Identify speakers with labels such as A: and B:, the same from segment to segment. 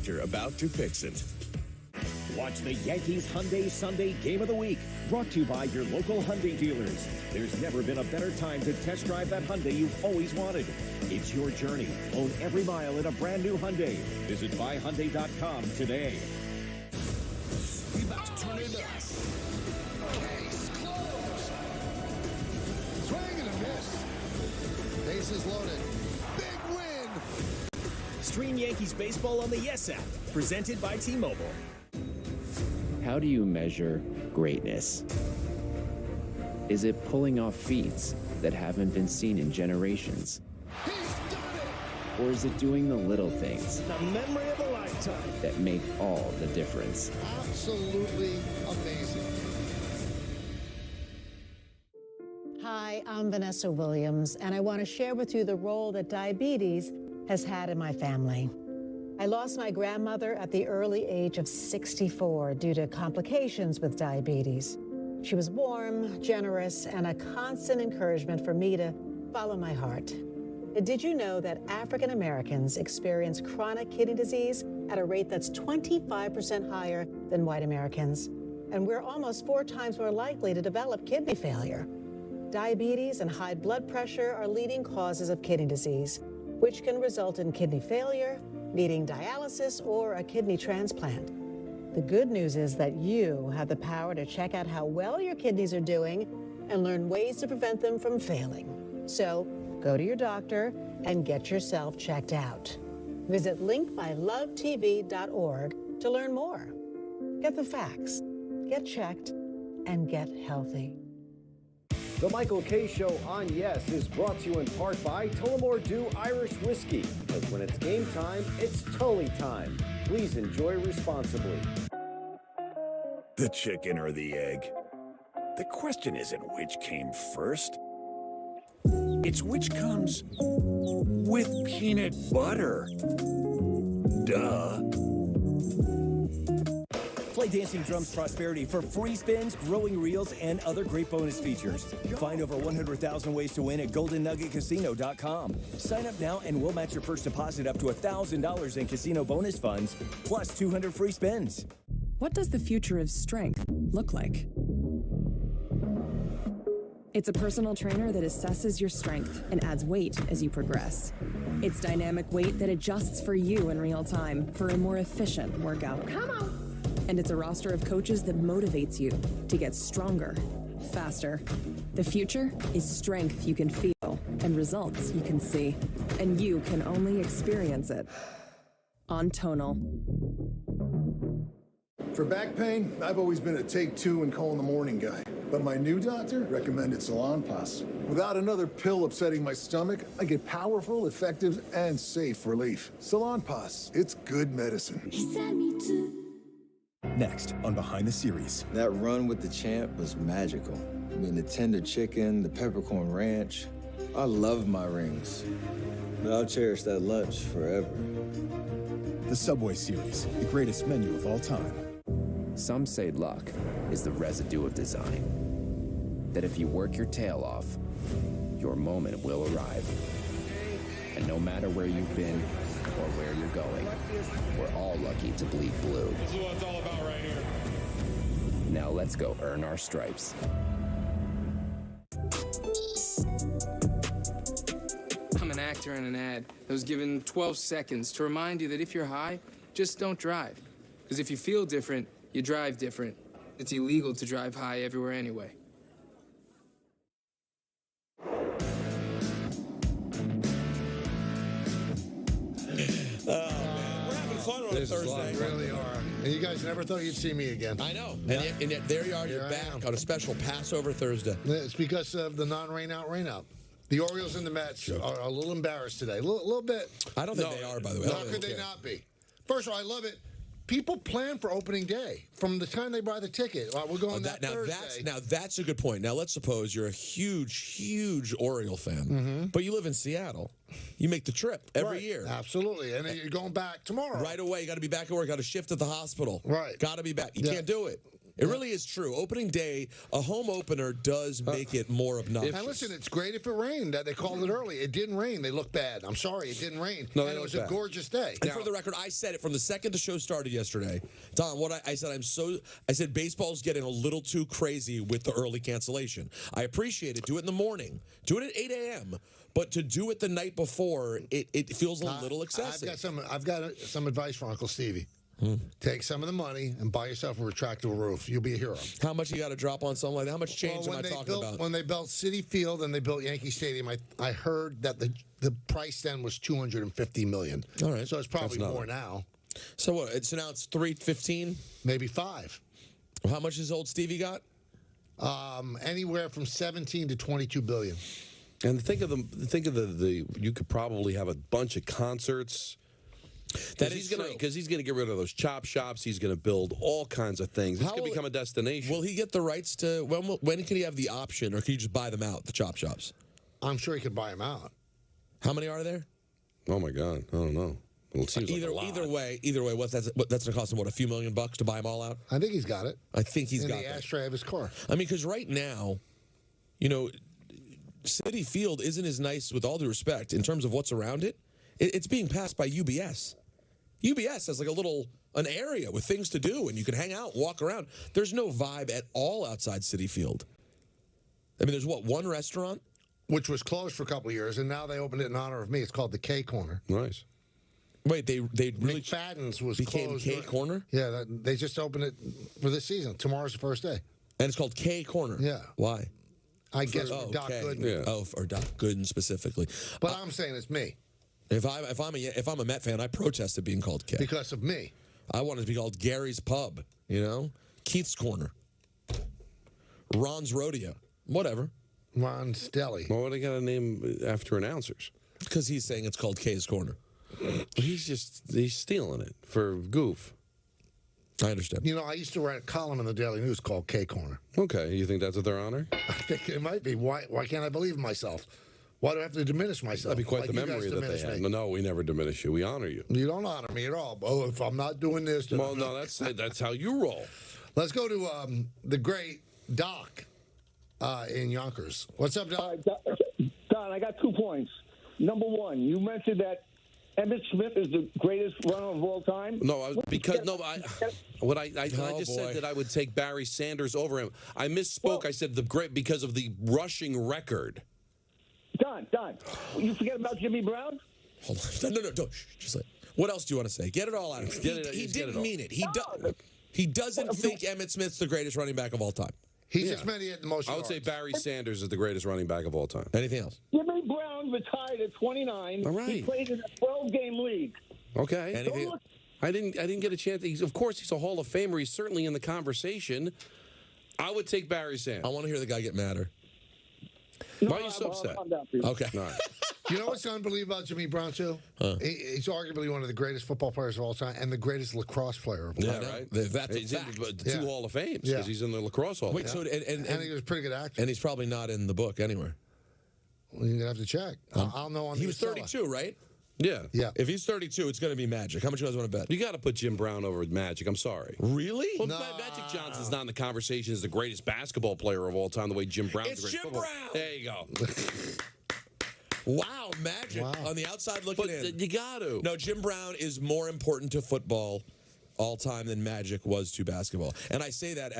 A: doctor about to fix it.
B: Watch the Yankees Hyundai Sunday Game of the Week, brought to you by your local Hyundai dealers. There's never been a better time to test drive that Hyundai you've always wanted. It's your journey. Own every mile in a brand new Hyundai. Visit buyhyundai.com today.
A: We about to turn it up.
C: Case closed. Swing and a miss. Bases loaded. Big win.
D: Stream Yankees baseball on the Yes app, presented by T-Mobile.
E: How do you measure greatness? Is it pulling off feats that haven't been seen in generations?
C: He's done it.
E: Or is it doing the little things
D: The memory of a lifetime.
E: that make all the difference?
C: Absolutely amazing.
F: Hi, I'm Vanessa Williams, and I want to share with you the role that diabetes has had in my family. I lost my grandmother at the early age of 64 due to complications with diabetes. She was warm, generous, and a constant encouragement for me to follow my heart. Did you know that African Americans experience chronic kidney disease at a rate that's 25% higher than white Americans? And we're almost 4 times more likely to develop kidney failure. Diabetes and high blood pressure are leading causes of kidney disease, which can result in kidney failure, needing dialysis or a kidney transplant. The good news is that you have the power to check out how well your kidneys are doing and learn ways to prevent them from failing. So go to your doctor and get yourself checked out. Visit linkmylovetv.org to learn more. Get the facts, get checked, and get healthy.
G: The Michael K. Show on Yes is brought to you in part by Tullamore Dew Irish Whiskey. Because when it's game time, it's Tully time. Please enjoy responsibly.
A: The chicken or the egg? The question isn't which came first. It's which comes with peanut butter. Duh.
D: Play Dancing Drums Prosperity for free spins, growing reels, and other great bonus features. Find over 100,000 ways to win at GoldenNuggetCasino.com. Sign up now and we'll match your first deposit up to $1,000 in casino bonus funds, plus 200 free spins.
H: What does the future of strength look like? It's a personal trainer that assesses your strength and adds weight as you progress. It's dynamic weight that adjusts for you in real time for a more efficient workout. Come on! And it's a roster of coaches that motivates you to get stronger, faster. The future is strength you can feel and results you can see. And you can only experience it on Tonal.
I: For back pain, I've always been a take 2 and call in the morning guy. But my new doctor recommended Salonpas. Without another pill upsetting my stomach, I get powerful, effective, and safe relief. Salonpas, it's good medicine.
J: Next on Behind the Series.
K: That run with the champ was magical. I mean, the tender chicken, the peppercorn ranch. I love my rings, but I'll cherish that lunch forever.
J: The Subway Series, the greatest menu of all time.
E: Some say luck is the residue of design. That if you work your tail off, your moment will arrive. And no matter where you've been or where you're going, we're all lucky to bleed blue.
L: This is what it's all about right here.
E: Now let's go earn our stripes.
M: I'm an actor in an ad that was given 12 seconds to remind you that if you're high, just don't drive. Because if you feel different, you drive different. It's illegal to drive high everywhere anyway.
N: We're having fun on a Thursday.
C: We really are. And you guys never thought you'd see me again.
N: I know. And yet there you are, you're back on a special Passover Thursday.
C: It's because of the non-rain out, rain out. The Orioles and the Mets are a little embarrassed today. A little bit.
N: I don't think they are, by the way.
C: How could they not be? First of all, I love it. People plan for opening day from the time they buy the ticket. We're going that Thursday.
N: That's a good point. Now, let's suppose you're a huge Oriole fan, but you live in Seattle. You make the trip every year.
C: Absolutely. And then you're going back tomorrow.
N: Right away. You got to be back at work. Got a shift at the hospital.
C: Right.
N: Got to be back. You can't do it. It really is true. Opening day, a home opener does make it more obnoxious.
C: And listen, it's great if it rained. They called it early. It didn't rain. They look bad. I'm sorry, it didn't rain.
N: No,
C: and it was a gorgeous day.
N: And for the record, I said it from the second the show started yesterday. Don, what I said, I said baseball's getting a little too crazy with the early cancellation. I appreciate it. Do it in the morning. Do it at 8 a.m. But to do it the night before, it feels a little excessive.
C: I've got some advice for Uncle Stevie. Take some of the money and buy yourself a retractable roof. You'll be a hero.
N: How much you got to drop on something like that? How much change am I talking about?
C: When they built Citi Field and they built Yankee Stadium, I heard that the price then was $250 million.
N: All right,
C: so it's probably more now.
N: So what? So now it's $315,
C: maybe $5.
N: How much has old Stevie got?
C: Anywhere from 17 to 22 billion.
L: And think of the you could probably have a bunch of concerts. Because he's going to get rid of those chop shops. He's going to build all kinds of things. It's going to become a destination.
N: Will he get the rights to? When can he have the option, or can you just buy them out? The chop shops.
C: I'm sure he could buy them out.
N: How many are there?
L: Oh my God, I don't know. Well, it seems like a lot.
N: Either way, that's going to cost him a few $1 million to buy them all out.
C: I think he's got it.
N: I think he's got
C: in the ashtray of his car.
N: I mean, because right now, Citi Field isn't as nice, with all due respect, in terms of what's around it. It's being passed by UBS. UBS has like an area with things to do, and you can hang out, walk around. There's no vibe at all outside Citi Field. I mean, there's one restaurant?
C: Which was closed for a couple of years, and now they opened it in honor of me. It's called the K Corner.
L: Nice.
N: Wait, they really...
C: McFadden's was
N: became
C: closed.
N: K Corner?
C: Yeah, they just opened it for this season. Tomorrow's the first day.
N: And it's called K Corner?
C: Yeah.
N: Why?
C: I guess for Doc Gooden.
N: Yeah. Oh, for Doc Gooden specifically.
C: But I'm saying it's me.
N: If I'm a Met fan, I protest it being called K.
C: Because of me.
N: I want it to be called Gary's Pub, Keith's Corner, Ron's Rodeo, whatever.
C: Ron's Deli.
L: Well, they got to name after announcers?
N: Because he's saying it's called K's Corner.
L: He's stealing it for goof.
N: I understand.
C: I used to write a column in the Daily News called K Corner.
L: Okay, you think that's what their honor?
C: I think it might be. Why can't I believe in myself? Why do I have to diminish myself?
L: That'd be quite the memory that they had. No, we never diminish you. We honor you.
C: You don't honor me at all. Oh, if I'm not doing this...
L: Well, no, that's how you roll.
C: Let's go to the great Doc in Yonkers. What's up, Doc?
O: Don, I got 2 points. Number one, you mentioned that Emmitt Smith is the greatest runner of all time.
L: No, I just said that I would take Barry Sanders over him. I misspoke. I said because of the rushing record.
O: Don, you forget about Jimmy Brown?
N: Hold on. No, don't. Just what else do you want to say? Get it all out. He didn't mean it. He doesn't think Emmitt Smith's the greatest running back of all time.
C: He's just many at the most
L: I would say Barry Sanders is the greatest running back of all time.
N: Anything else?
O: Jimmy Brown retired at 29.
L: All right.
O: He played in a 12-game league.
L: Okay.
N: Anything else?
L: I didn't get a chance. Of course, he's a Hall of Famer. He's certainly in the conversation. I would take Barry Sanders.
N: I want to hear the guy get madder.
L: Why are you so upset?
N: Okay.
L: All right.
C: You know what's unbelievable about Jimmy Brown, too? He's arguably one of the greatest football players of all time and the greatest lacrosse player of all time.
L: Yeah, right.
N: That's
L: he's in the 2 Hall of Fames because he's in the lacrosse Hall.
N: Wait, so
C: and he was a pretty good actor.
N: And he's probably not in the book anywhere.
C: Well, you're going to have to check. I'll know on
N: He was 32, right?
L: Yeah.
N: If he's 32, it's going to be Magic. How much you guys want to bet?
L: You got to put Jim Brown over Magic. I'm sorry.
N: Really?
L: Well, Magic Johnson's not in the conversation as the greatest basketball player of all time the way Jim Brown's
N: It's Jim Brown.
L: There you go.
N: Wow, Magic on the outside looking in.
L: You got to.
N: No, Jim Brown is more important to football all time than Magic was to basketball. And I say that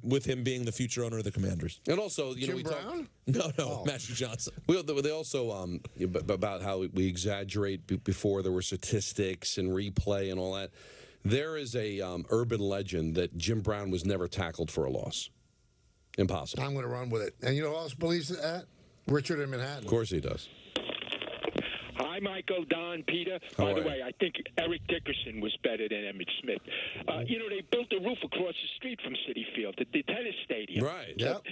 N: with him being the future owner of the Commanders.
L: And also,
C: Jim Brown?
N: Magic Johnson.
L: They also about how we exaggerate before there were statistics and replay and all that. There is a urban legend that Jim Brown was never tackled for a loss. Impossible.
C: I'm going to run with it. And you know who else believes that? Richard in Manhattan.
L: Of course he does.
P: Hi, Michael, Don, Peter. By the way, I think Eric Dickerson was better than Emmitt Smith. They built a roof across the street from Citi Field, the tennis stadium.
L: Right.
C: Yep.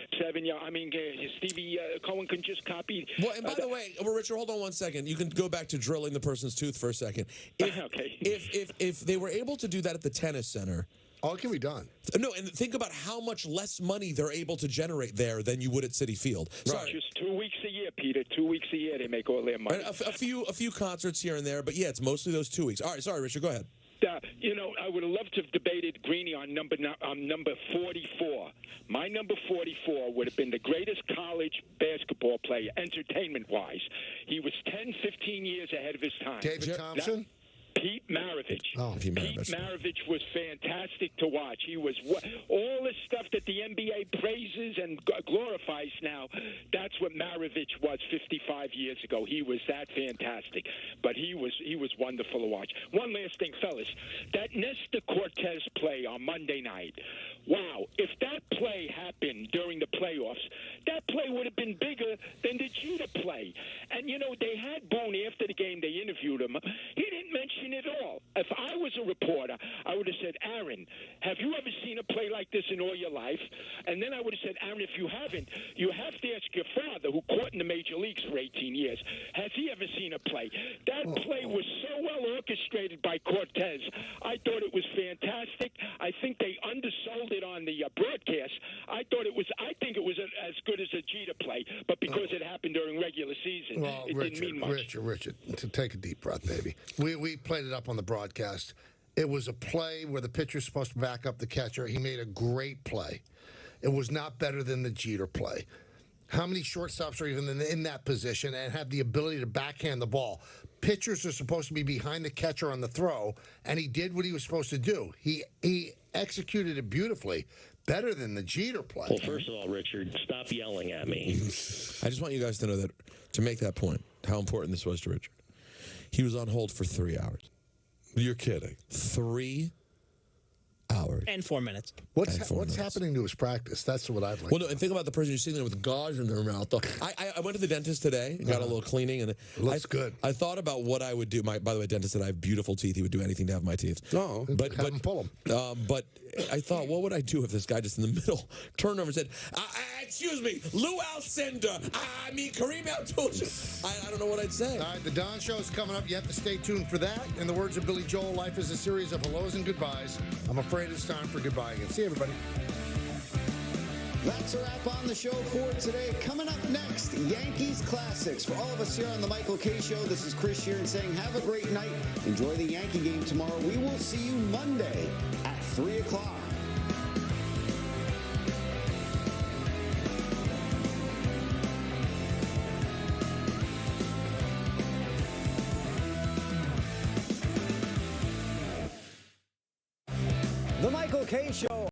P: Stevie Cohen can just copy.
N: Well, and by the way, Richard, hold on 1 second. You can go back to drilling the person's tooth for a second. If they were able to do that at the tennis center.
C: Oh, it can be done.
N: No, and think about how much less money they're able to generate there than you would at Citi Field.
P: Sorry. Just 2 weeks a year, Peter. 2 weeks a year they make all their money.
N: A few concerts here and there, but yeah, it's mostly those 2 weeks. All right, sorry, Richard, go ahead.
P: I would have loved to have debated Greeny on number 44. My number 44 would have been the greatest college basketball player, entertainment-wise. He was 10, 15 years ahead of his time.
C: David Thompson?
P: Pete Maravich.
C: Oh,
P: Pete Maravich was fantastic to watch. He was all the stuff that the NBA praises and glorifies now. That's what Maravich was 55 years ago. He was that fantastic, but he was wonderful to watch. One last thing, fellas, that Nestor Cortez play on Monday night. Wow! If that play happened during the playoffs, that play would have been bigger than the Jeter play. And they had Boone after the game. They interviewed him. He didn't mention it all. If I was a reporter, I would have said, Aaron, have you ever seen a play like this in all your life? And then I would have said, Aaron, if you haven't, you have to ask your father, who caught in the major leagues for 18 years. Has he ever seen a play? That play was so well orchestrated by Cortez. I thought it was fantastic. I think they undersold it on the broadcast. I think it was as good as a Jeter play, but because it happened during regular season, it didn't mean much.
C: Richard, to take a deep breath, baby. We played it up on the broadcast. It was a play where the pitcher's supposed to back up the catcher. He made a great play. It was not better than the Jeter play. How many shortstops are even in that position and have the ability to backhand the ball? Pitchers are supposed to be behind the catcher on the throw, and he did what he was supposed to do. He executed it beautifully, better than the Jeter play.
Q: Well, first of all, Richard, stop yelling at me.
N: I just want you guys to know that, to make that point, how important this was to Richard. He was on hold for 3 hours.
L: You're kidding. 3 hours.
R: And 4 minutes.
C: What's happening to his practice? That's what I'd like.
N: Well, no, and think about the person you're sitting there with gauze in their mouth. I went to the dentist today and got a little cleaning, and
C: looks good.
N: I thought about what I would do. By the way, dentist said I have beautiful teeth. He would do anything to have my teeth.
C: Oh,
N: but
C: have him pull them.
N: But I thought, what would I do if this guy just in the middle turned over and said, "Excuse me, Lou Alcindor. I mean Kareem Abdul-Jabbar." I don't know what I'd say.
C: All right, the Don Show is coming up. You have to stay tuned for that. In the words of Billy Joel, life is a series of hellos and goodbyes. I'm afraid it's time for goodbye again. See you, everybody.
S: That's a wrap on the show for today. Coming up next, Yankees Classics. For all of us here on the Michael K. Show, this is Chris Sheeran saying have a great night. Enjoy the Yankee game tomorrow. We will see you Monday at 3 o'clock.
G: The Michael K. Show